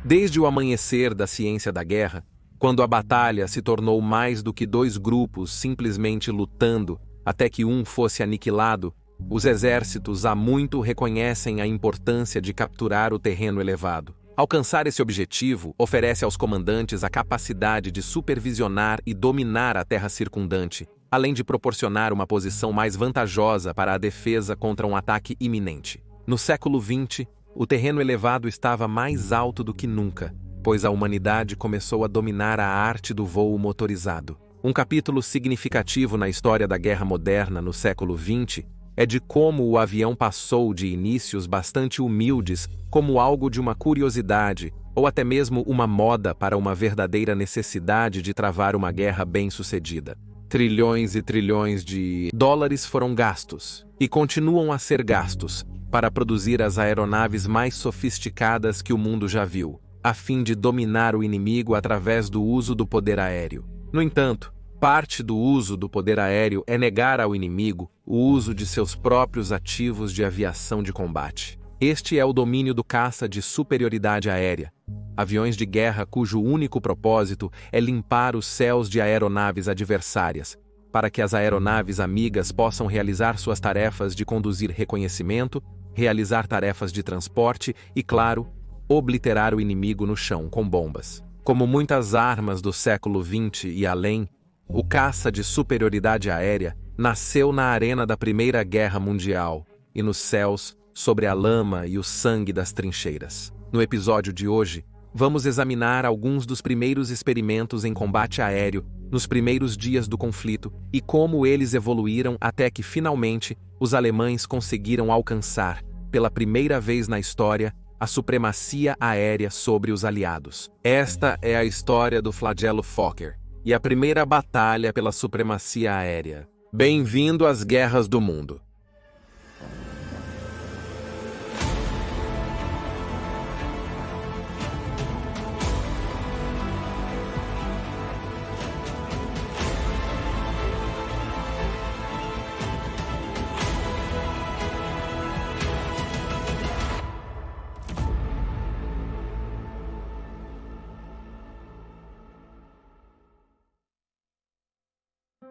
Desde o amanhecer da ciência da guerra, quando a batalha se tornou mais do que dois grupos simplesmente lutando até que um fosse aniquilado, os exércitos há muito reconhecem a importância de capturar o terreno elevado. Alcançar esse objetivo oferece aos comandantes a capacidade de supervisionar e dominar a terra circundante, além de proporcionar uma posição mais vantajosa para a defesa contra um ataque iminente. No século XX, o terreno elevado estava mais alto do que nunca, pois a humanidade começou a dominar a arte do voo motorizado. Um capítulo significativo na história da guerra moderna no século XX é de como o avião passou de inícios bastante humildes como algo de uma curiosidade ou até mesmo uma moda para uma verdadeira necessidade de travar uma guerra bem-sucedida. Trilhões e trilhões de dólares foram gastos e continuam a ser gastos para produzir as aeronaves mais sofisticadas que o mundo já viu, a fim de dominar o inimigo através do uso do poder aéreo. No entanto, parte do uso do poder aéreo é negar ao inimigo o uso de seus próprios ativos de aviação de combate. Este é o domínio do caça de superioridade aérea. Aviões de guerra cujo único propósito é limpar os céus de aeronaves adversárias, para que as aeronaves amigas possam realizar suas tarefas de conduzir reconhecimento, realizar tarefas de transporte e, claro, obliterar o inimigo no chão com bombas. Como muitas armas do século XX e além, o caça de superioridade aérea nasceu na arena da Primeira Guerra Mundial e nos céus sobre a lama e o sangue das trincheiras. No episódio de hoje, vamos examinar alguns dos primeiros experimentos em combate aéreo nos primeiros dias do conflito e como eles evoluíram até que, finalmente, os alemães conseguiram alcançar, pela primeira vez na história, a supremacia aérea sobre os aliados. Esta é a história do flagelo Fokker e a primeira batalha pela supremacia aérea. Bem-vindo às guerras do mundo.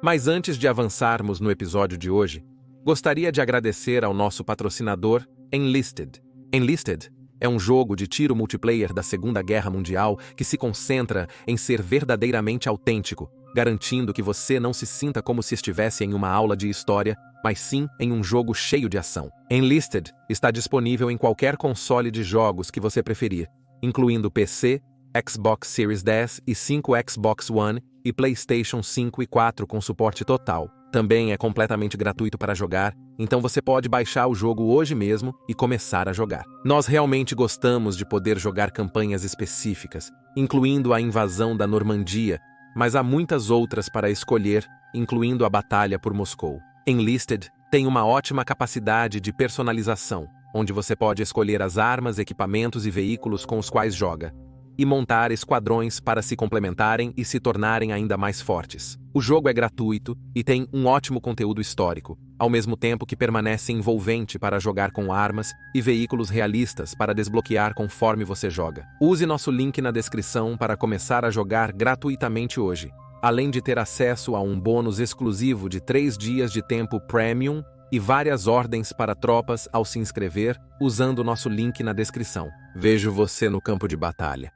Mas antes de avançarmos no episódio de hoje, gostaria de agradecer ao nosso patrocinador, Enlisted. Enlisted é um jogo de tiro multiplayer da Segunda Guerra Mundial que se concentra em ser verdadeiramente autêntico, garantindo que você não se sinta como se estivesse em uma aula de história, mas sim em um jogo cheio de ação. Enlisted está disponível em qualquer console de jogos que você preferir, incluindo PC, Xbox Series X e 5 Xbox One e PlayStation 5 e 4 com suporte total. Também é completamente gratuito para jogar, então você pode baixar o jogo hoje mesmo e começar a jogar. Nós realmente gostamos de poder jogar campanhas específicas, incluindo a invasão da Normandia, mas há muitas outras para escolher, incluindo a batalha por Moscou. Enlisted tem uma ótima capacidade de personalização, onde você pode escolher as armas, equipamentos e veículos com os quais joga, e montar esquadrões para se complementarem e se tornarem ainda mais fortes. O jogo é gratuito e tem um ótimo conteúdo histórico, ao mesmo tempo que permanece envolvente para jogar com armas e veículos realistas para desbloquear conforme você joga. Use nosso link na descrição para começar a jogar gratuitamente hoje, além de ter acesso a um bônus exclusivo de 3 dias de tempo Premium e várias ordens para tropas ao se inscrever usando o nosso link na descrição. Vejo você no campo de batalha.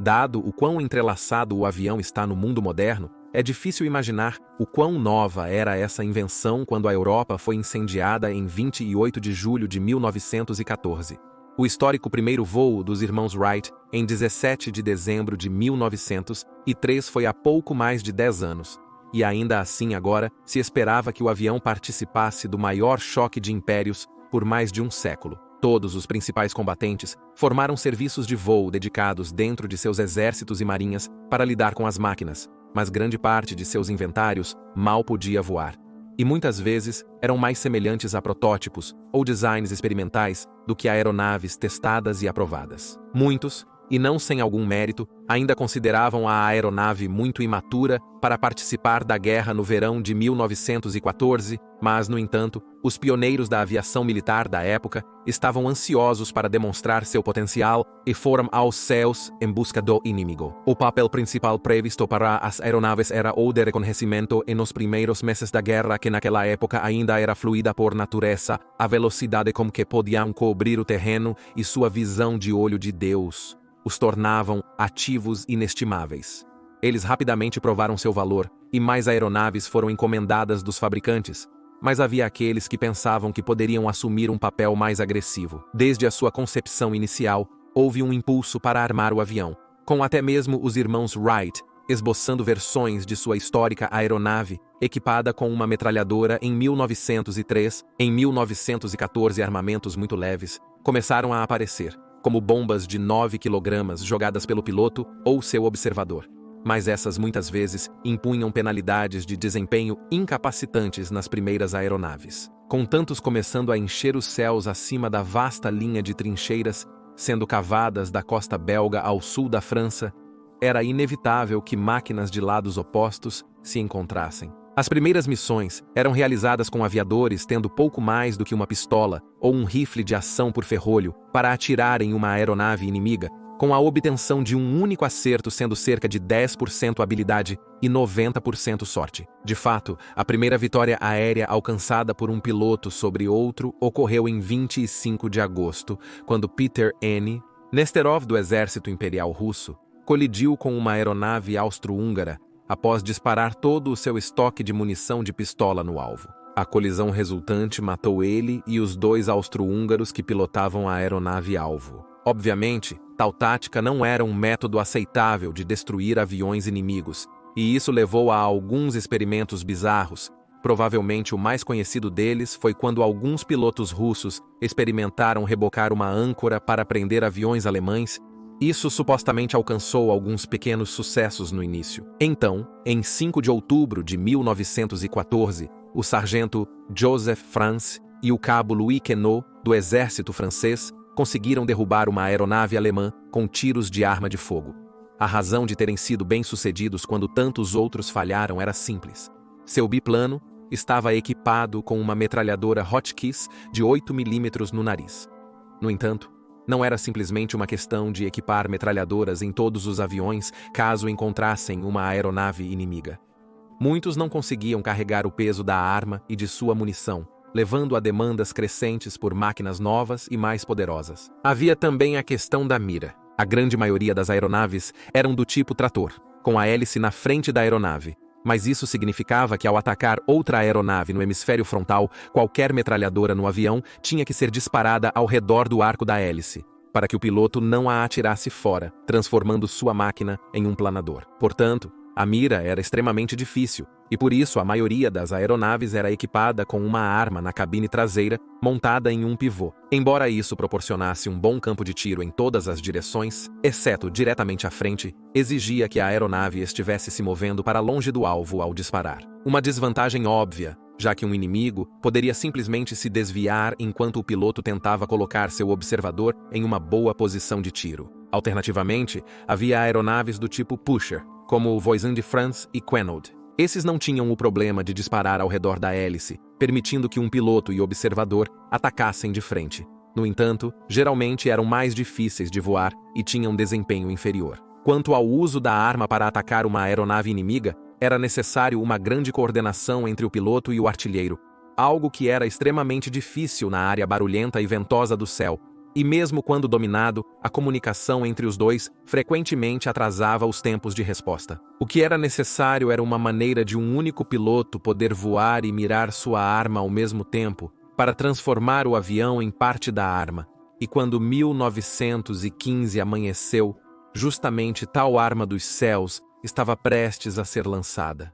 Dado o quão entrelaçado o avião está no mundo moderno, é difícil imaginar o quão nova era essa invenção quando a Europa foi incendiada em 28 de julho de 1914. O histórico primeiro voo dos irmãos Wright, em 17 de dezembro de 1903, foi há pouco mais de 10 anos. E ainda assim agora se esperava que o avião participasse do maior choque de impérios por mais de um século. Todos os principais combatentes formaram serviços de voo dedicados dentro de seus exércitos e marinhas para lidar com as máquinas, mas grande parte de seus inventários mal podia voar. E muitas vezes eram mais semelhantes a protótipos ou designs experimentais do que a aeronaves testadas e aprovadas. Muitos, e não sem algum mérito, ainda consideravam a aeronave muito imatura para participar da guerra no verão de 1914, mas, no entanto, os pioneiros da aviação militar da época estavam ansiosos para demonstrar seu potencial e foram aos céus em busca do inimigo. O papel principal previsto para as aeronaves era o de reconhecimento e nos primeiros meses da guerra, que naquela época ainda era fluida por natureza, a velocidade com que podiam cobrir o terreno e sua visão de olho de Deus os tornavam ativos inestimáveis. Eles rapidamente provaram seu valor, e mais aeronaves foram encomendadas dos fabricantes, mas havia aqueles que pensavam que poderiam assumir um papel mais agressivo. Desde a sua concepção inicial, houve um impulso para armar o avião, com até mesmo os irmãos Wright esboçando versões de sua histórica aeronave, equipada com uma metralhadora em 1903. Em 1914, armamentos muito leves começaram a aparecer, como bombas de 9 kg jogadas pelo piloto ou seu observador. Mas essas muitas vezes impunham penalidades de desempenho incapacitantes nas primeiras aeronaves. Com tantos começando a encher os céus acima da vasta linha de trincheiras, sendo cavadas da costa belga ao sul da França, era inevitável que máquinas de lados opostos se encontrassem. As primeiras missões eram realizadas com aviadores tendo pouco mais do que uma pistola ou um rifle de ação por ferrolho para atirar em uma aeronave inimiga, com a obtenção de um único acerto sendo cerca de 10% habilidade e 90% sorte. De fato, a primeira vitória aérea alcançada por um piloto sobre outro ocorreu em 25 de agosto, quando Peter N. Nesterov, do Exército Imperial Russo, colidiu com uma aeronave austro-húngara após disparar todo o seu estoque de munição de pistola no alvo. A colisão resultante matou ele e os 2 austro-húngaros que pilotavam a aeronave-alvo. Obviamente, tal tática não era um método aceitável de destruir aviões inimigos, e isso levou a alguns experimentos bizarros. Provavelmente o mais conhecido deles foi quando alguns pilotos russos experimentaram rebocar uma âncora para prender aviões alemães. Isso supostamente alcançou alguns pequenos sucessos no início. Então, em 5 de outubro de 1914, o sargento Joseph France e o cabo Louis Queneau, do exército francês, conseguiram derrubar uma aeronave alemã com tiros de arma de fogo. A razão de terem sido bem-sucedidos quando tantos outros falharam era simples. Seu biplano estava equipado com uma metralhadora Hotchkiss de 8 mm no nariz. No entanto, não era simplesmente uma questão de equipar metralhadoras em todos os aviões caso encontrassem uma aeronave inimiga. Muitos não conseguiam carregar o peso da arma e de sua munição, levando a demandas crescentes por máquinas novas e mais poderosas. Havia também a questão da mira. A grande maioria das aeronaves eram do tipo trator, com a hélice na frente da aeronave, mas isso significava que ao atacar outra aeronave no hemisfério frontal, qualquer metralhadora no avião tinha que ser disparada ao redor do arco da hélice, para que o piloto não a atirasse fora, transformando sua máquina em um planador. Portanto, a mira era extremamente difícil, e por isso a maioria das aeronaves era equipada com uma arma na cabine traseira, montada em um pivô. Embora isso proporcionasse um bom campo de tiro em todas as direções, exceto diretamente à frente, exigia que a aeronave estivesse se movendo para longe do alvo ao disparar. Uma desvantagem óbvia, já que um inimigo poderia simplesmente se desviar enquanto o piloto tentava colocar seu observador em uma boa posição de tiro. Alternativamente, havia aeronaves do tipo Pusher, como o Voisin de France e Quenaud. Esses não tinham o problema de disparar ao redor da hélice, permitindo que um piloto e observador atacassem de frente. No entanto, geralmente eram mais difíceis de voar e tinham desempenho inferior. Quanto ao uso da arma para atacar uma aeronave inimiga, era necessário uma grande coordenação entre o piloto e o artilheiro, algo que era extremamente difícil na área barulhenta e ventosa do céu. E mesmo quando dominado, a comunicação entre os dois frequentemente atrasava os tempos de resposta. O que era necessário era uma maneira de um único piloto poder voar e mirar sua arma ao mesmo tempo, para transformar o avião em parte da arma. E quando 1915 amanheceu, justamente tal arma dos céus estava prestes a ser lançada.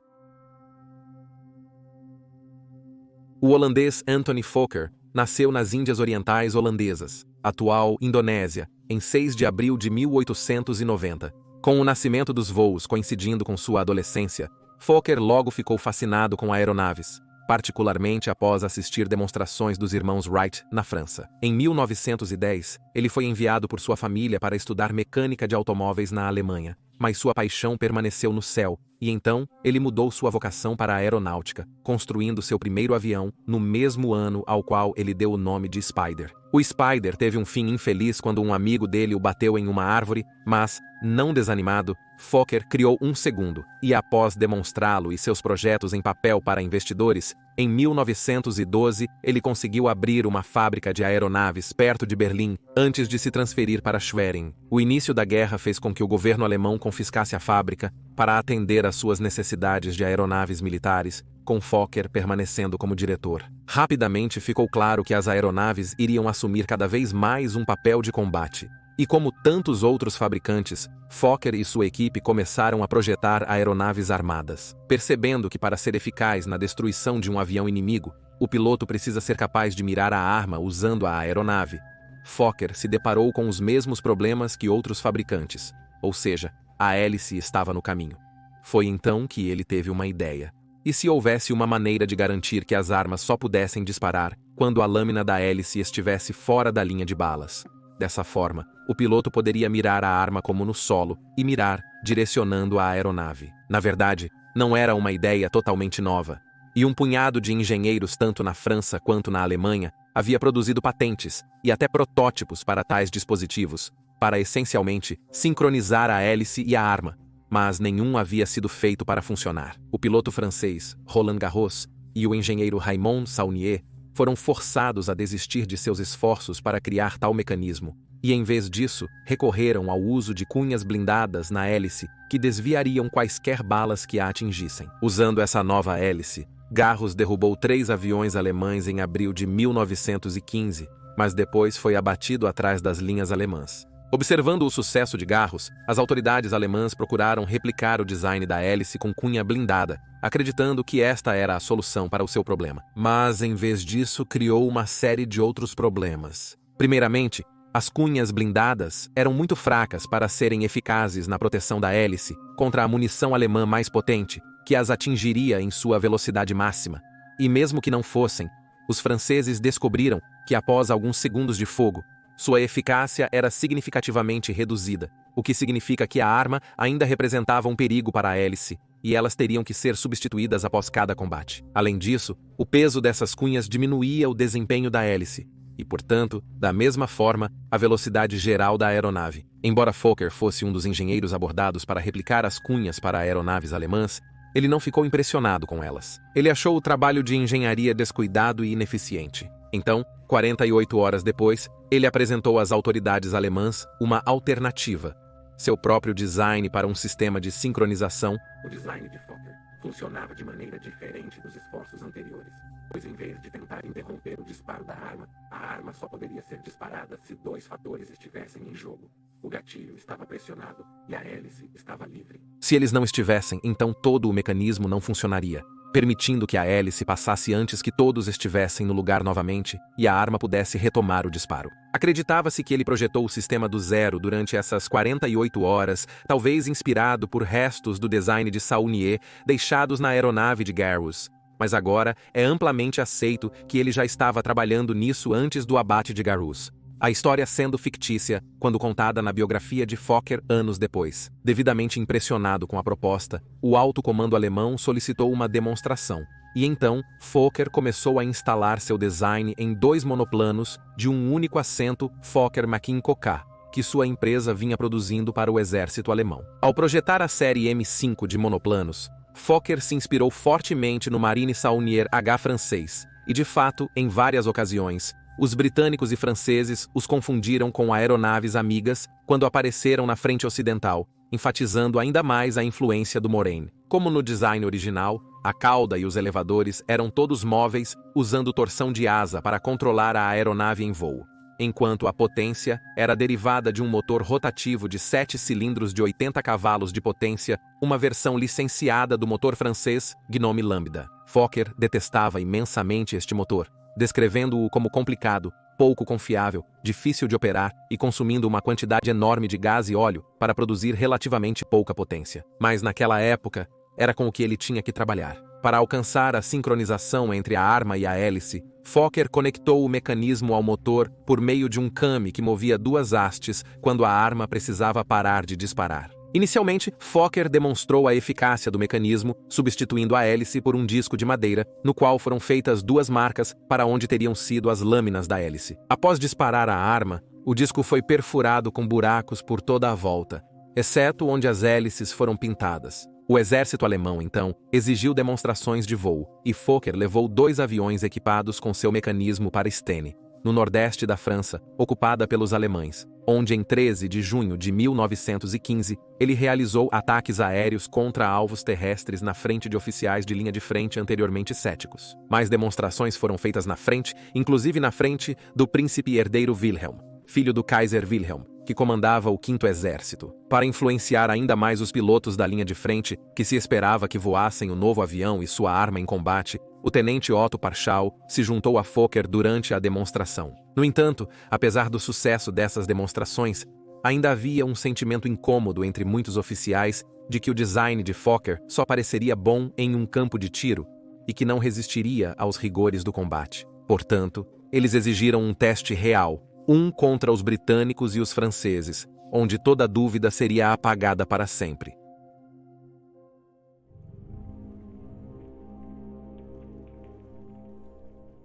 O holandês Anthony Fokker nasceu nas Índias Orientais Holandesas, atual Indonésia, em 6 de abril de 1890. Com o nascimento dos voos coincidindo com sua adolescência, Fokker logo ficou fascinado com aeronaves. particularmente após assistir demonstrações dos irmãos Wright na França. Em 1910, ele foi enviado por sua família para estudar mecânica de automóveis na Alemanha, mas sua paixão permaneceu no céu, e então ele mudou sua vocação para a aeronáutica, construindo seu primeiro avião no mesmo ano ao qual ele deu o nome de Spider. O Spider teve um fim infeliz quando um amigo dele o bateu em uma árvore, mas, não desanimado, Fokker criou um segundo, e após demonstrá-lo e seus projetos em papel para investidores, em 1912 ele conseguiu abrir uma fábrica de aeronaves perto de Berlim, antes de se transferir para Schwerin. O início da guerra fez com que o governo alemão confiscasse a fábrica para atender às suas necessidades de aeronaves militares, com Fokker permanecendo como diretor. Rapidamente ficou claro que as aeronaves iriam assumir cada vez mais um papel de combate. E como tantos outros fabricantes, Fokker e sua equipe começaram a projetar aeronaves armadas. Percebendo que para ser eficaz na destruição de um avião inimigo, o piloto precisa ser capaz de mirar a arma usando a aeronave, Fokker se deparou com os mesmos problemas que outros fabricantes, ou seja, a hélice estava no caminho. Foi então que ele teve uma ideia. E se houvesse uma maneira de garantir que as armas só pudessem disparar quando a lâmina da hélice estivesse fora da linha de balas? Dessa forma, o piloto poderia mirar a arma como no solo e mirar, direcionando a aeronave. Na verdade, não era uma ideia totalmente nova. E um punhado de engenheiros tanto na França quanto na Alemanha havia produzido patentes e até protótipos para tais dispositivos, para essencialmente sincronizar a hélice e a arma, mas nenhum havia sido feito para funcionar. O piloto francês Roland Garros e o engenheiro Raymond Saunier foram forçados a desistir de seus esforços para criar tal mecanismo, e em vez disso, recorreram ao uso de cunhas blindadas na hélice que desviariam quaisquer balas que a atingissem. Usando essa nova hélice, Garros derrubou 3 aviões alemães em abril de 1915, mas depois foi abatido atrás das linhas alemãs. Observando o sucesso de Garros, as autoridades alemãs procuraram replicar o design da hélice com cunha blindada, acreditando que esta era a solução para o seu problema. Mas, em vez disso, criou uma série de outros problemas. Primeiramente, as cunhas blindadas eram muito fracas para serem eficazes na proteção da hélice contra a munição alemã mais potente, que as atingiria em sua velocidade máxima. E mesmo que não fossem, os franceses descobriram que após alguns segundos de fogo, sua eficácia era significativamente reduzida, o que significa que a arma ainda representava um perigo para a hélice, e elas teriam que ser substituídas após cada combate. Além disso, o peso dessas cunhas diminuía o desempenho da hélice, e, portanto, da mesma forma, a velocidade geral da aeronave. Embora Fokker fosse um dos engenheiros abordados para replicar as cunhas para aeronaves alemãs, ele não ficou impressionado com elas. Ele achou o trabalho de engenharia descuidado e ineficiente. Então, 48 horas depois, ele apresentou às autoridades alemãs uma alternativa: seu próprio design para um sistema de sincronização. O design de Fokker funcionava de maneira diferente dos esforços anteriores, pois em vez de tentar interromper o disparo da arma, a arma só poderia ser disparada se 2 fatores estivessem em jogo. O gatilho estava pressionado e a hélice estava livre. Se eles não estivessem, então todo o mecanismo não funcionaria, permitindo que a hélice passasse antes que todos estivessem no lugar novamente e a arma pudesse retomar o disparo. Acreditava-se que ele projetou o sistema do zero durante essas 48 horas, talvez inspirado por restos do design de Saunier deixados na aeronave de Garros. Mas agora é amplamente aceito que ele já estava trabalhando nisso antes do abate de Garros. A história sendo fictícia quando contada na biografia de Fokker anos depois. Devidamente impressionado com a proposta, o alto comando alemão solicitou uma demonstração. E então, Fokker começou a instalar seu design em 2 monoplanos de um único assento Fokker Machin-Koka, que sua empresa vinha produzindo para o exército alemão. Ao projetar a série M5 de monoplanos, Fokker se inspirou fortemente no Marine Saunier H francês, e de fato, em várias ocasiões, os britânicos e franceses os confundiram com aeronaves amigas quando apareceram na frente ocidental, enfatizando ainda mais a influência do Morane. Como no design original, a cauda e os elevadores eram todos móveis, usando torção de asa para controlar a aeronave em voo, enquanto a potência era derivada de um motor rotativo de 7 cilindros de 80 cavalos de potência, uma versão licenciada do motor francês Gnome Lambda. Fokker detestava imensamente este motor, descrevendo-o como complicado, pouco confiável, difícil de operar e consumindo uma quantidade enorme de gás e óleo para produzir relativamente pouca potência. Mas naquela época, era com o que ele tinha que trabalhar. Para alcançar a sincronização entre a arma e a hélice, Fokker conectou o mecanismo ao motor por meio de um came que movia duas hastes quando a arma precisava parar de disparar. Inicialmente, Fokker demonstrou a eficácia do mecanismo, substituindo a hélice por um disco de madeira, no qual foram feitas duas marcas para onde teriam sido as lâminas da hélice. Após disparar a arma, o disco foi perfurado com buracos por toda a volta, exceto onde as hélices foram pintadas. O exército alemão, então, exigiu demonstrações de voo, e Fokker levou 2 aviões equipados com seu mecanismo para Stene, no nordeste da França, ocupada pelos alemães, onde em 13 de junho de 1915, ele realizou ataques aéreos contra alvos terrestres na frente de oficiais de linha de frente anteriormente céticos. Mais demonstrações foram feitas na frente, inclusive na frente do príncipe herdeiro Wilhelm, filho do Kaiser Wilhelm, que comandava o 5º Exército. Para influenciar ainda mais os pilotos da linha de frente, que se esperava que voassem o novo avião e sua arma em combate, o tenente Otto Parschall se juntou a Fokker durante a demonstração. No entanto, apesar do sucesso dessas demonstrações, ainda havia um sentimento incômodo entre muitos oficiais de que o design de Fokker só pareceria bom em um campo de tiro e que não resistiria aos rigores do combate. Portanto, eles exigiram um teste real, um contra os britânicos e os franceses, onde toda dúvida seria apagada para sempre.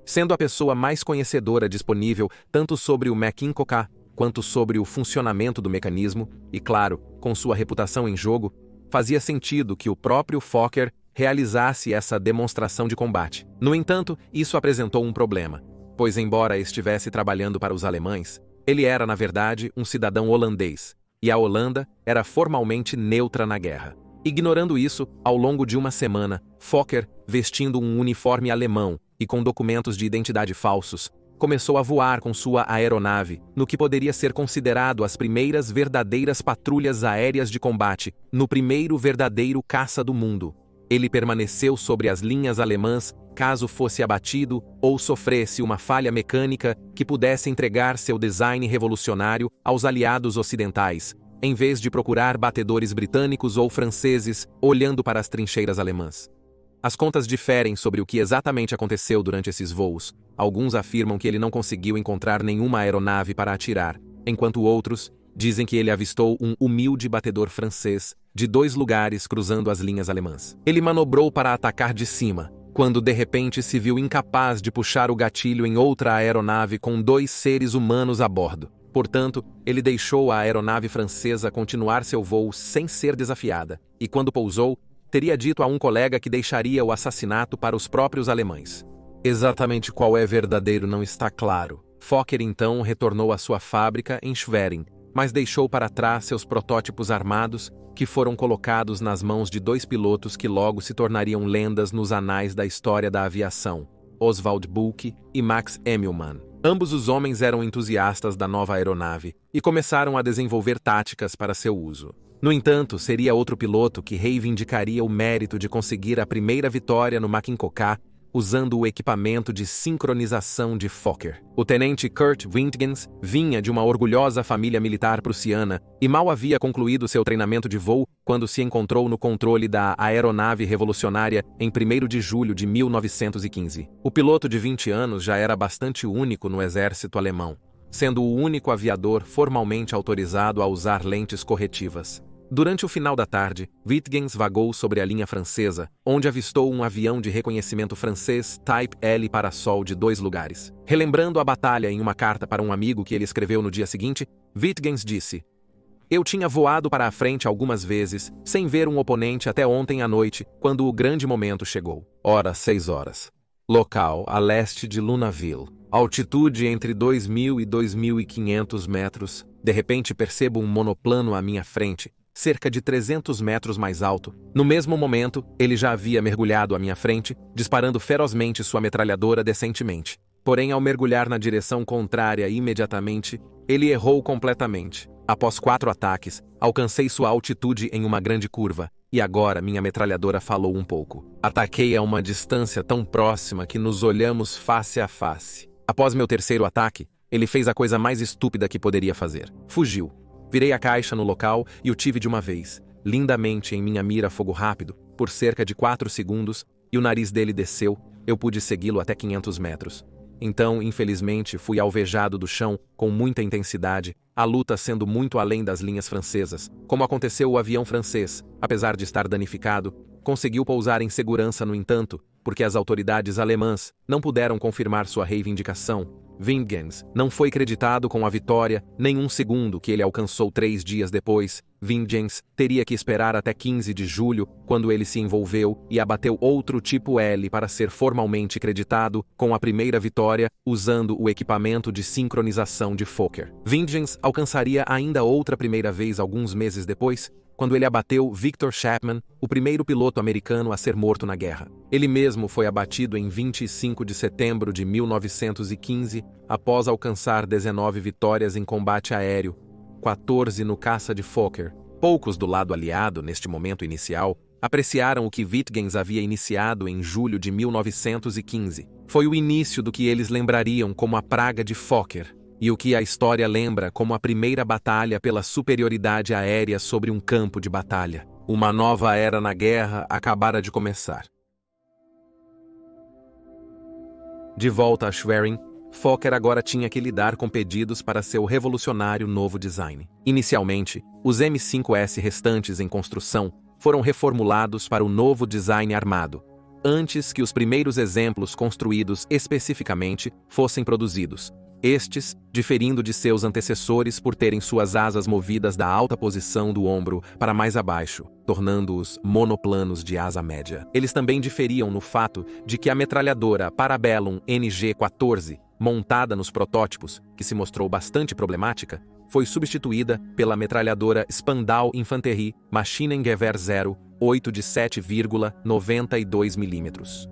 Sendo a pessoa mais conhecedora disponível tanto sobre o Mac-Incoca quanto sobre o funcionamento do mecanismo, e claro, com sua reputação em jogo, fazia sentido que o próprio Fokker realizasse essa demonstração de combate. No entanto, isso apresentou um problema, pois embora estivesse trabalhando para os alemães, ele era, na verdade, um cidadão holandês, e a Holanda era formalmente neutra na guerra. Ignorando isso, ao longo de uma semana, Fokker, vestindo um uniforme alemão e com documentos de identidade falsos, começou a voar com sua aeronave, no que poderia ser considerado as primeiras verdadeiras patrulhas aéreas de combate, no primeiro verdadeiro caça do mundo. Ele permaneceu sobre as linhas alemãs caso fosse abatido ou sofresse uma falha mecânica que pudesse entregar seu design revolucionário aos aliados ocidentais, em vez de procurar batedores britânicos ou franceses olhando para as trincheiras alemãs. As contas diferem sobre o que exatamente aconteceu durante esses voos. Alguns afirmam que ele não conseguiu encontrar nenhuma aeronave para atirar, enquanto outros dizem que ele avistou um humilde batedor francês de 2 lugares cruzando as linhas alemãs. Ele manobrou para atacar de cima, quando de repente se viu incapaz de puxar o gatilho em outra aeronave com 2 seres humanos a bordo. Portanto, ele deixou a aeronave francesa continuar seu voo sem ser desafiada, e quando pousou, teria dito a um colega que deixaria o assassinato para os próprios alemães. Exatamente qual é verdadeiro não está claro. Fokker então retornou à sua fábrica em Schwerin, mas deixou para trás seus protótipos armados, que foram colocados nas mãos de 2 pilotos que logo se tornariam lendas nos anais da história da aviação, Oswald Bulke e Max Emmelmann. Ambos os homens eram entusiastas da nova aeronave e começaram a desenvolver táticas para seu uso. No entanto, seria outro piloto que reivindicaria o mérito de conseguir a primeira vitória no Mac-Incoca usando o equipamento de sincronização de Fokker. O tenente Kurt Wintgens vinha de uma orgulhosa família militar prussiana e mal havia concluído seu treinamento de voo quando se encontrou no controle da aeronave revolucionária em 1º de julho de 1915. O piloto de 20 anos já era bastante único no exército alemão, sendo o único aviador formalmente autorizado a usar lentes corretivas. Durante o final da tarde, Wintgens vagou sobre a linha francesa, onde avistou um avião de reconhecimento francês Type L Parasol de 2 lugares. Relembrando a batalha em uma carta para um amigo que ele escreveu no dia seguinte, Wintgens disse: "Eu tinha voado para a frente algumas vezes, sem ver um oponente até ontem à noite, quando o grande momento chegou. Hora 6 horas. Local, a leste de Lunaville. Altitude entre 2.000 e 2.500 metros. De repente percebo um monoplano à minha frente, cerca de 300 metros mais alto. No mesmo momento, ele já havia mergulhado à minha frente, disparando ferozmente sua metralhadora decentemente. Porém, ao mergulhar na direção contrária imediatamente, ele errou completamente. Após 4 ataques, alcancei sua altitude em uma grande curva, e agora minha metralhadora falou um pouco. Ataquei a uma distância tão próxima que nos olhamos face a face. Após meu 3º ataque, ele fez a coisa mais estúpida que poderia fazer. Fugiu. Virei a caixa no local e o tive de uma vez, lindamente em minha mira a fogo rápido, por cerca de 4 segundos, e o nariz dele desceu, eu pude segui-lo até 500 metros. Então, infelizmente, fui alvejado do chão com muita intensidade, a luta sendo muito além das linhas francesas. Como aconteceu, o avião francês, apesar de estar danificado, conseguiu pousar em segurança, no entanto, porque as autoridades alemãs não puderam confirmar sua reivindicação. Vingens não foi creditado com a vitória nem um segundo que ele alcançou 3 dias depois. Vingens teria que esperar até 15 de julho, quando ele se envolveu e abateu outro tipo L para ser formalmente creditado com a primeira vitória, usando o equipamento de sincronização de Fokker. Vingens alcançaria ainda outra primeira vez alguns meses depois, quando ele abateu Victor Chapman, o primeiro piloto americano a ser morto na guerra. Ele mesmo foi abatido em 25 de setembro de 1915, após alcançar 19 vitórias em combate aéreo, 14 no caça de Fokker. Poucos do lado aliado, neste momento inicial, apreciaram o que Wittgens havia iniciado em julho de 1915. Foi o início do que eles lembrariam como a Praga de Fokker, e o que a história lembra como a primeira batalha pela superioridade aérea sobre um campo de batalha. Uma nova era na guerra acabara de começar. De volta a Schwerin, Fokker agora tinha que lidar com pedidos para seu revolucionário novo design. Inicialmente, os M5S restantes em construção foram reformulados para o novo design armado, antes que os primeiros exemplos construídos especificamente fossem produzidos. Estes, diferindo de seus antecessores por terem suas asas movidas da alta posição do ombro para mais abaixo, tornando-os monoplanos de asa média. Eles também diferiam no fato de que a metralhadora Parabellum NG-14, montada nos protótipos, que se mostrou bastante problemática, foi substituída pela metralhadora Spandau Infanterie Maschinengewehr 08 de 7,92 mm.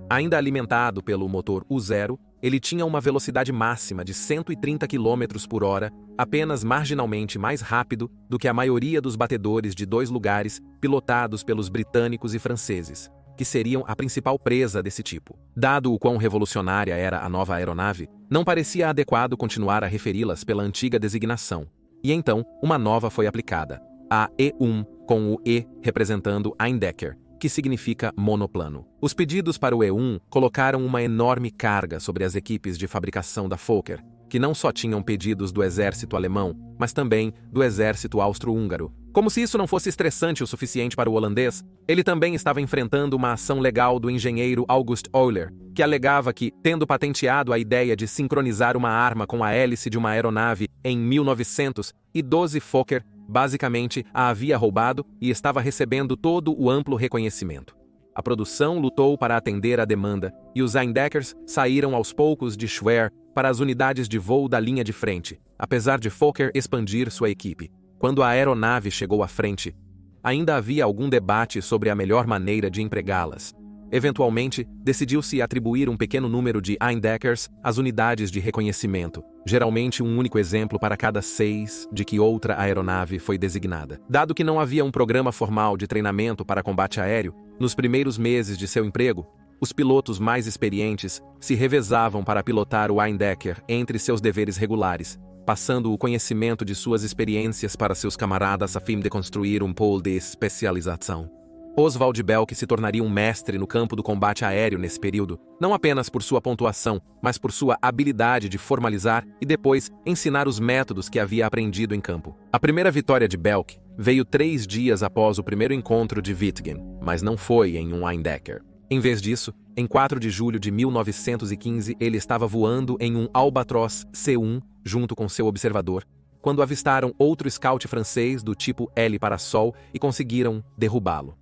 Ainda alimentado pelo motor U0, ele tinha uma velocidade máxima de 130 km por hora, apenas marginalmente mais rápido do que a maioria dos batedores de 2 lugares pilotados pelos britânicos e franceses, que seriam a principal presa desse tipo. Dado o quão revolucionária era a nova aeronave, não parecia adequado continuar a referi-las pela antiga designação. E então, uma nova foi aplicada, a E1, com o E representando Eindecker, que significa monoplano. Os pedidos para o E1 colocaram uma enorme carga sobre as equipes de fabricação da Fokker, que não só tinham pedidos do exército alemão, mas também do exército austro-húngaro. Como se isso não fosse estressante o suficiente para o holandês, ele também estava enfrentando uma ação legal do engenheiro August Euler, que alegava que, tendo patenteado a ideia de sincronizar uma arma com a hélice de uma aeronave em 1912, Fokker basicamente a havia roubado e estava recebendo todo o amplo reconhecimento. A produção lutou para atender à demanda e os Eindeckers saíram aos poucos de Schwerin para as unidades de voo da linha de frente, apesar de Fokker expandir sua equipe. Quando a aeronave chegou à frente, ainda havia algum debate sobre a melhor maneira de empregá-las. Eventualmente, decidiu-se atribuir um pequeno número de Eindeckers às unidades de reconhecimento, geralmente um único exemplo para cada 6 de que outra aeronave foi designada. Dado que não havia um programa formal de treinamento para combate aéreo, nos primeiros meses de seu emprego, os pilotos mais experientes se revezavam para pilotar o Eindecker entre seus deveres regulares, passando o conhecimento de suas experiências para seus camaradas a fim de construir um pool de especialização. Oswald Belk se tornaria um mestre no campo do combate aéreo nesse período, não apenas por sua pontuação, mas por sua habilidade de formalizar e depois ensinar os métodos que havia aprendido em campo. A primeira vitória de Belk veio 3 dias após o primeiro encontro de Wittgen, mas não foi em um Eindecker. Em vez disso, em 4 de julho de 1915, ele estava voando em um Albatros C-1 junto com seu observador, quando avistaram outro scout francês do tipo L Parasol e conseguiram derrubá-lo.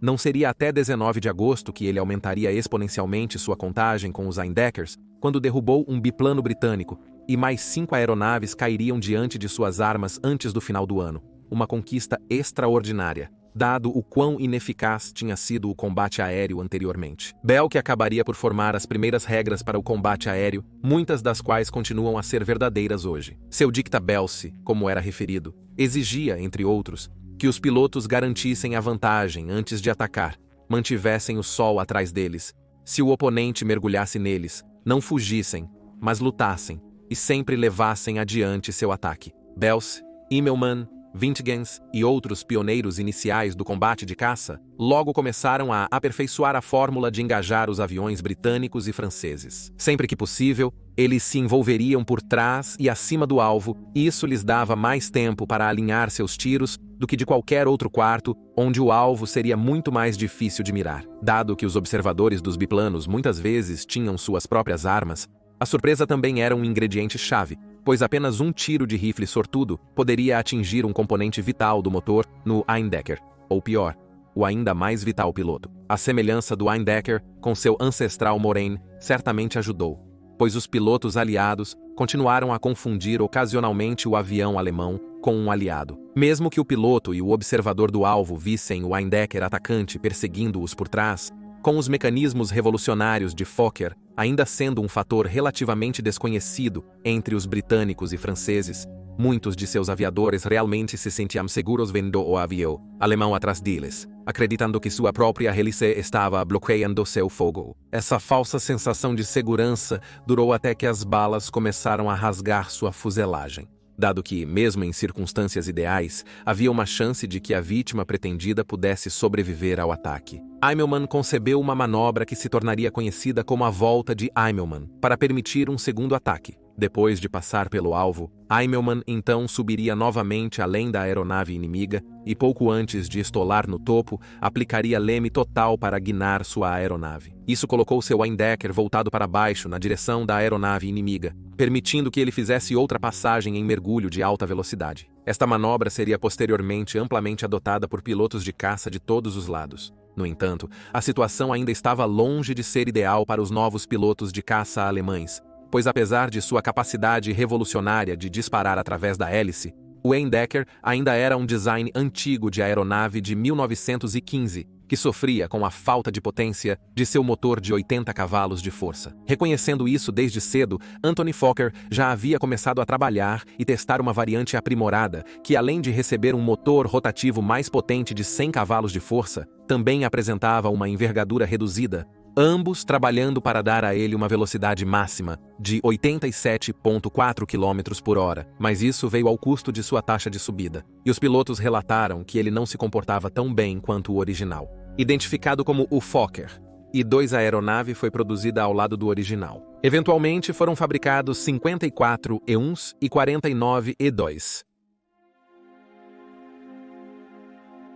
Não seria até 19 de agosto que ele aumentaria exponencialmente sua contagem com os Eindeckers, quando derrubou um biplano britânico, e mais 5 aeronaves cairiam diante de suas armas antes do final do ano. Uma conquista extraordinária, dado o quão ineficaz tinha sido o combate aéreo anteriormente. Belk acabaria por formar as primeiras regras para o combate aéreo, muitas das quais continuam a ser verdadeiras hoje. Seu Dicta Belsi, como era referido, exigia, entre outros, que os pilotos garantissem a vantagem antes de atacar, mantivessem o sol atrás deles, se o oponente mergulhasse neles, não fugissem, mas lutassem, e sempre levassem adiante seu ataque. Belsi, Immelmann, Vintgens e outros pioneiros iniciais do combate de caça, logo começaram a aperfeiçoar a fórmula de engajar os aviões britânicos e franceses. Sempre que possível, eles se envolveriam por trás e acima do alvo, e isso lhes dava mais tempo para alinhar seus tiros do que de qualquer outro quarto, onde o alvo seria muito mais difícil de mirar. Dado que os observadores dos biplanos muitas vezes tinham suas próprias armas, a surpresa também era um ingrediente-chave, pois apenas um tiro de rifle sortudo poderia atingir um componente vital do motor no Eindecker, ou pior, o ainda mais vital piloto. A semelhança do Eindecker com seu ancestral Morane certamente ajudou, pois os pilotos aliados continuaram a confundir ocasionalmente o avião alemão com um aliado. Mesmo que o piloto e o observador do alvo vissem o Eindecker atacante perseguindo-os por trás, com os mecanismos revolucionários de Fokker ainda sendo um fator relativamente desconhecido entre os britânicos e franceses, muitos de seus aviadores realmente se sentiam seguros vendo o avião alemão atrás deles, acreditando que sua própria hélice estava bloqueando seu fogo. Essa falsa sensação de segurança durou até que as balas começaram a rasgar sua fuselagem. Dado que, mesmo em circunstâncias ideais, havia uma chance de que a vítima pretendida pudesse sobreviver ao ataque. Immelmann concebeu uma manobra que se tornaria conhecida como a volta de Immelmann, para permitir um segundo ataque. Depois de passar pelo alvo, Immelmann então subiria novamente além da aeronave inimiga e, pouco antes de estolar no topo, aplicaria leme total para guinar sua aeronave. Isso colocou seu Eindecker voltado para baixo na direção da aeronave inimiga, permitindo que ele fizesse outra passagem em mergulho de alta velocidade. Esta manobra seria posteriormente amplamente adotada por pilotos de caça de todos os lados. No entanto, a situação ainda estava longe de ser ideal para os novos pilotos de caça alemães, pois apesar de sua capacidade revolucionária de disparar através da hélice, o Eindecker ainda era um design antigo de aeronave de 1915, que sofria com a falta de potência de seu motor de 80 cavalos de força. Reconhecendo isso desde cedo, Anthony Fokker já havia começado a trabalhar e testar uma variante aprimorada, que além de receber um motor rotativo mais potente de 100 cavalos de força, também apresentava uma envergadura reduzida, ambos trabalhando para dar a ele uma velocidade máxima de 87,4 km por hora, mas isso veio ao custo de sua taxa de subida, e os pilotos relataram que ele não se comportava tão bem quanto o original. Identificado como o Fokker, I-2 aeronave foi produzida ao lado do original. Eventualmente foram fabricados 54 E-1s e 49 E-2.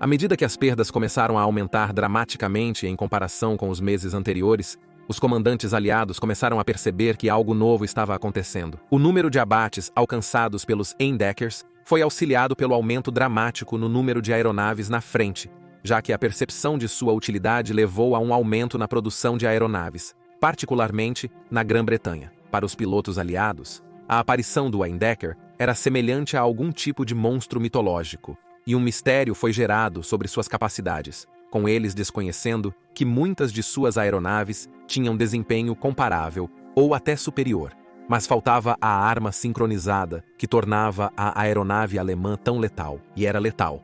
À medida que as perdas começaram a aumentar dramaticamente em comparação com os meses anteriores, os comandantes aliados começaram a perceber que algo novo estava acontecendo. O número de abates alcançados pelos Eindeckers foi auxiliado pelo aumento dramático no número de aeronaves na frente, já que a percepção de sua utilidade levou a um aumento na produção de aeronaves, particularmente na Grã-Bretanha. Para os pilotos aliados, a aparição do Eindecker era semelhante a algum tipo de monstro mitológico, e um mistério foi gerado sobre suas capacidades, com eles desconhecendo que muitas de suas aeronaves tinham desempenho comparável ou até superior, mas faltava a arma sincronizada que tornava a aeronave alemã tão letal, e era letal.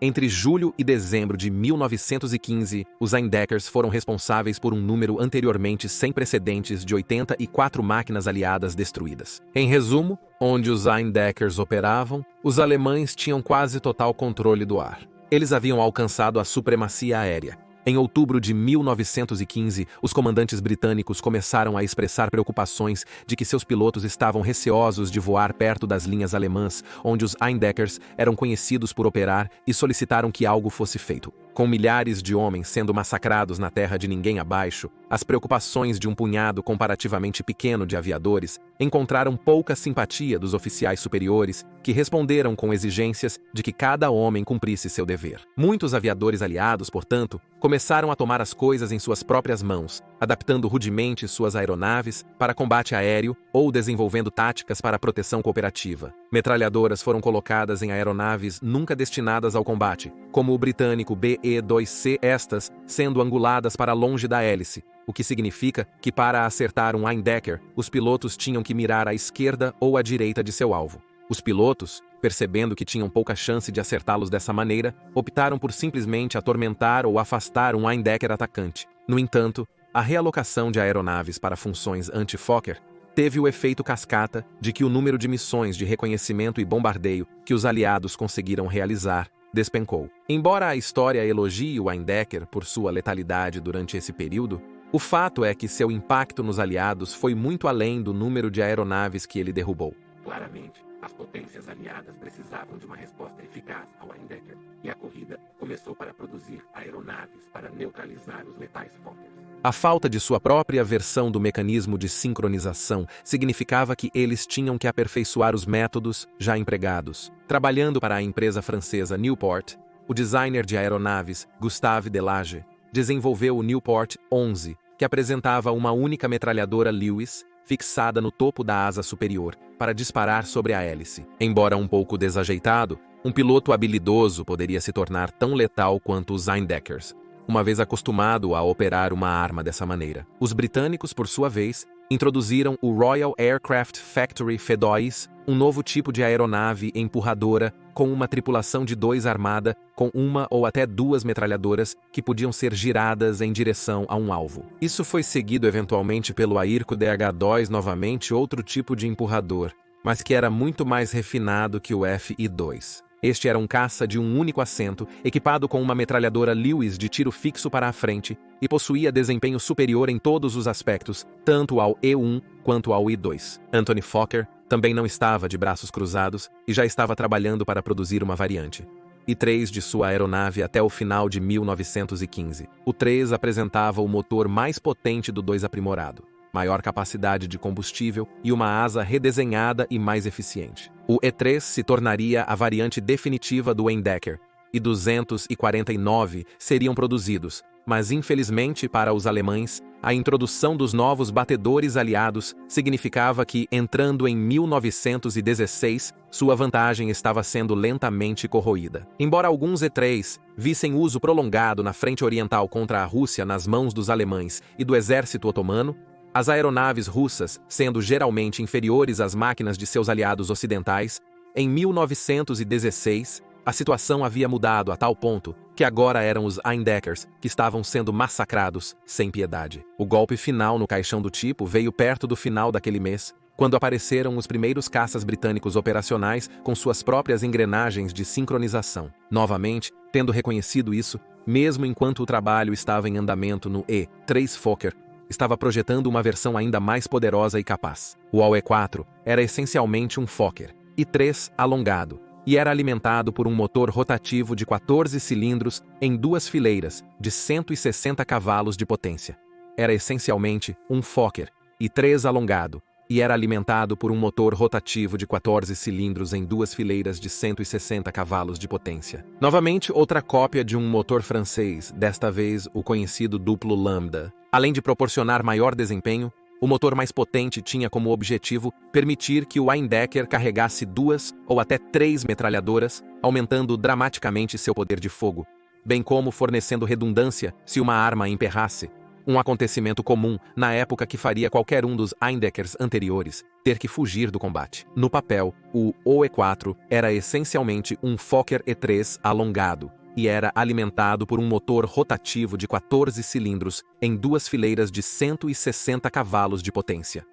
Entre julho e dezembro de 1915, os Eindeckers foram responsáveis por um número anteriormente sem precedentes de 84 máquinas aliadas destruídas. Em resumo, onde os Eindeckers operavam, os alemães tinham quase total controle do ar. Eles haviam alcançado a supremacia aérea. Em outubro de 1915, os comandantes britânicos começaram a expressar preocupações de que seus pilotos estavam receosos de voar perto das linhas alemãs, onde os Eindeckers eram conhecidos por operar, e solicitaram que algo fosse feito. Com milhares de homens sendo massacrados na terra de ninguém abaixo, as preocupações de um punhado comparativamente pequeno de aviadores encontraram pouca simpatia dos oficiais superiores, que responderam com exigências de que cada homem cumprisse seu dever. Muitos aviadores aliados, portanto, começaram a tomar as coisas em suas próprias mãos, adaptando rudemente suas aeronaves para combate aéreo ou desenvolvendo táticas para proteção cooperativa. Metralhadoras foram colocadas em aeronaves nunca destinadas ao combate, como o britânico BE-2C, estas sendo anguladas para longe da hélice, o que significa que para acertar um Eindecker, os pilotos tinham que mirar à esquerda ou à direita de seu alvo. Os pilotos, percebendo que tinham pouca chance de acertá-los dessa maneira, optaram por simplesmente atormentar ou afastar um Eindecker atacante. No entanto, a realocação de aeronaves para funções anti-Fokker teve o efeito cascata de que o número de missões de reconhecimento e bombardeio que os aliados conseguiram realizar despencou. Embora a história elogie o Eindecker por sua letalidade durante esse período, o fato é que seu impacto nos aliados foi muito além do número de aeronaves que ele derrubou. Claramente, as potências aliadas precisavam de uma resposta eficaz ao Eindecker, e a corrida começou para produzir aeronaves para neutralizar os letais Fokkers. A falta de sua própria versão do mecanismo de sincronização significava que eles tinham que aperfeiçoar os métodos já empregados. Trabalhando para a empresa francesa Newport, o designer de aeronaves Gustave Delage desenvolveu o Newport 11, que apresentava uma única metralhadora Lewis fixada no topo da asa superior para disparar sobre a hélice. Embora um pouco desajeitado, um piloto habilidoso poderia se tornar tão letal quanto os Eindeckers, uma vez acostumado a operar uma arma dessa maneira. Os britânicos, por sua vez, introduziram o Royal Aircraft Factory F2, um novo tipo de aeronave empurradora com uma tripulação de 2 armada com uma ou até 2 metralhadoras que podiam ser giradas em direção a um alvo. Isso foi seguido eventualmente pelo Airco DH-2, novamente outro tipo de empurrador, mas que era muito mais refinado que o FI-2. Este era um caça de um único assento, equipado com uma metralhadora Lewis de tiro fixo para a frente, e possuía desempenho superior em todos os aspectos, tanto ao E-1 quanto ao I-2. Anthony Fokker também não estava de braços cruzados e já estava trabalhando para produzir uma variante. I-3 de sua aeronave até o final de 1915. O 3 apresentava o motor mais potente do 2 aprimorado, maior capacidade de combustível e uma asa redesenhada e mais eficiente. O E-3 se tornaria a variante definitiva do Eindecker, e 249 seriam produzidos, mas infelizmente para os alemães, a introdução dos novos batedores aliados significava que, entrando em 1916, sua vantagem estava sendo lentamente corroída. Embora alguns E-3 vissem uso prolongado na frente oriental contra a Rússia nas mãos dos alemães e do exército otomano, as aeronaves russas, sendo geralmente inferiores às máquinas de seus aliados ocidentais, em 1916, a situação havia mudado a tal ponto que agora eram os Eindeckers que estavam sendo massacrados sem piedade. O golpe final no caixão do tipo veio perto do final daquele mês, quando apareceram os primeiros caças britânicos operacionais com suas próprias engrenagens de sincronização. Novamente, tendo reconhecido isso, mesmo enquanto o trabalho estava em andamento no E-3 Fokker, estava projetando uma versão ainda mais poderosa e capaz. O AE-4 era essencialmente um Fokker I-3 alongado e era alimentado por um motor rotativo de 14 cilindros em 2 fileiras de 160 cavalos de potência. Era essencialmente um Fokker I-3 alongado e era alimentado por um motor rotativo de 14 cilindros em 2 fileiras de 160 cavalos de potência. Novamente, outra cópia de um motor francês, desta vez o conhecido duplo Lambda. Além de proporcionar maior desempenho, o motor mais potente tinha como objetivo permitir que o Eindecker carregasse 2 ou até 3 metralhadoras, aumentando dramaticamente seu poder de fogo, bem como fornecendo redundância se uma arma emperrasse. Um acontecimento comum na época que faria qualquer um dos Eindeckers anteriores ter que fugir do combate. No papel, o OE-4 era essencialmente um Fokker E-3 alongado e era alimentado por um motor rotativo de 14 cilindros em 2 fileiras de 160 cavalos de potência.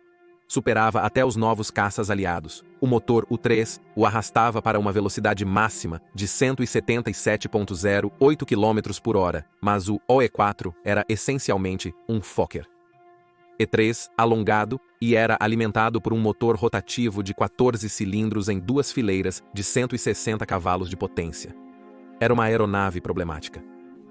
Superava até os novos caças aliados. O motor U-3 o arrastava para uma velocidade máxima de 177,08 km por hora, mas o OE-4 era essencialmente um Fokker E-3 alongado e era alimentado por um motor rotativo de 14 cilindros em 2 fileiras de 160 cavalos de potência. Era uma aeronave problemática.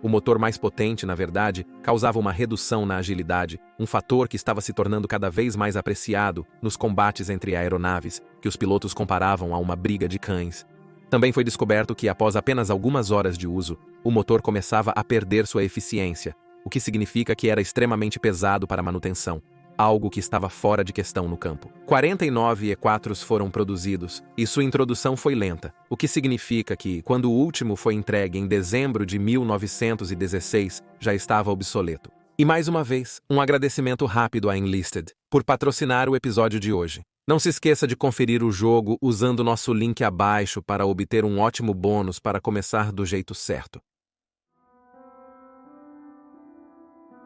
O motor mais potente, na verdade, causava uma redução na agilidade, um fator que estava se tornando cada vez mais apreciado nos combates entre aeronaves, que os pilotos comparavam a uma briga de cães. Também foi descoberto que, após apenas algumas horas de uso, o motor começava a perder sua eficiência, o que significa que era extremamente pesado para manutenção, algo que estava fora de questão no campo. 49 E-4s foram produzidos, e sua introdução foi lenta, o que significa que, quando o último foi entregue em dezembro de 1916, já estava obsoleto. E mais uma vez, um agradecimento rápido à Enlisted por patrocinar o episódio de hoje. Não se esqueça de conferir o jogo usando nosso link abaixo para obter um ótimo bônus para começar do jeito certo.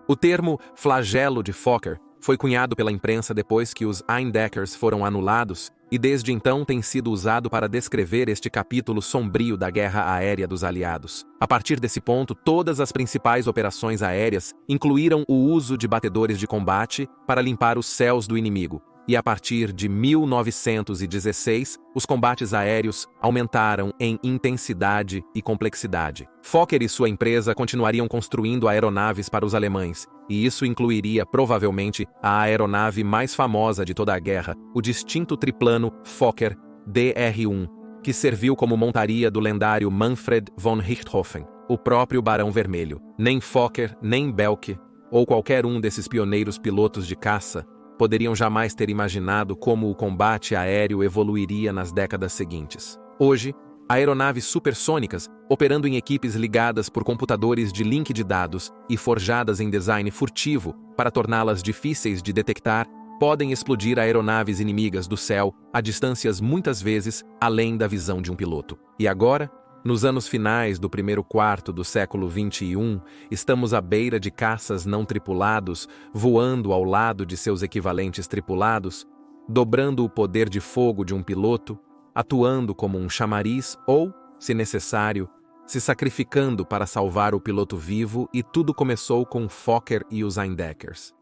O termo flagelo de Fokker foi cunhado pela imprensa depois que os Eindeckers foram anulados, e desde então tem sido usado para descrever este capítulo sombrio da guerra aérea dos aliados. A partir desse ponto, todas as principais operações aéreas incluíram o uso de batedores de combate para limpar os céus do inimigo. E a partir de 1916, os combates aéreos aumentaram em intensidade e complexidade. Fokker e sua empresa continuariam construindo aeronaves para os alemães, e isso incluiria provavelmente a aeronave mais famosa de toda a guerra, o distinto triplano Fokker DR-1, que serviu como montaria do lendário Manfred von Richthofen, o próprio Barão Vermelho. Nem Fokker, nem Belk, ou qualquer um desses pioneiros pilotos de caça, poderiam jamais ter imaginado como o combate aéreo evoluiria nas décadas seguintes. Hoje, aeronaves supersônicas, operando em equipes ligadas por computadores de link de dados e forjadas em design furtivo para torná-las difíceis de detectar, podem explodir aeronaves inimigas do céu a distâncias muitas vezes além da visão de um piloto. E agora, nos anos finais do primeiro quarto do século XXI, estamos à beira de caças não tripulados, voando ao lado de seus equivalentes tripulados, dobrando o poder de fogo de um piloto, atuando como um chamariz ou, se necessário, se sacrificando para salvar o piloto vivo, e tudo começou com Fokker e os Eindeckers.